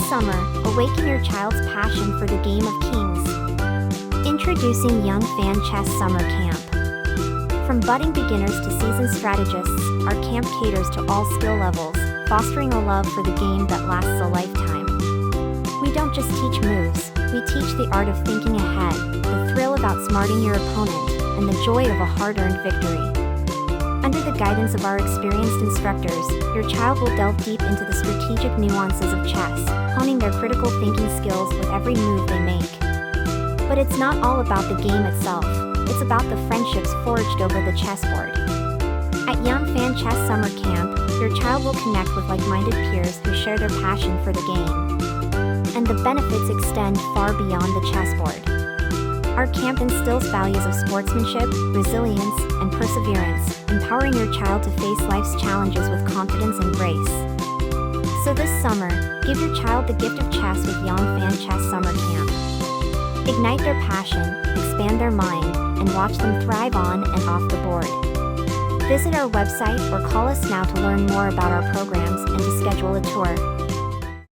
summer, awaken your child's passion for the game of kings. Introducing Young Fan Chess Summer Camp. From budding beginners to seasoned strategists, our camp caters to all skill levels, fostering a love for the game that lasts a lifetime. We don't just teach moves, we teach the art of thinking ahead, the thrill of outsmarting your opponent, and the joy of a hard-earned victory. Under the guidance of our experienced instructors, your child will delve deep into the strategic nuances of chess, honing their critical thinking skills with every move they make. But it's not all about the game itself, it's about the friendships forged over the chessboard. At Young Fan Chess Summer Camp, your child will connect with like-minded peers who share their passion for the game. And the benefits extend far beyond the chessboard. Our camp instills values of sportsmanship, resilience, and perseverance, empowering your child to face life's challenges with confidence and grace. So this summer, give your child the gift of chess with Young Fan Chess Summer Camp. Ignite their passion, expand their mind, and watch them thrive on and off the board. Visit our website or call us now to learn more about our programs and to schedule a tour.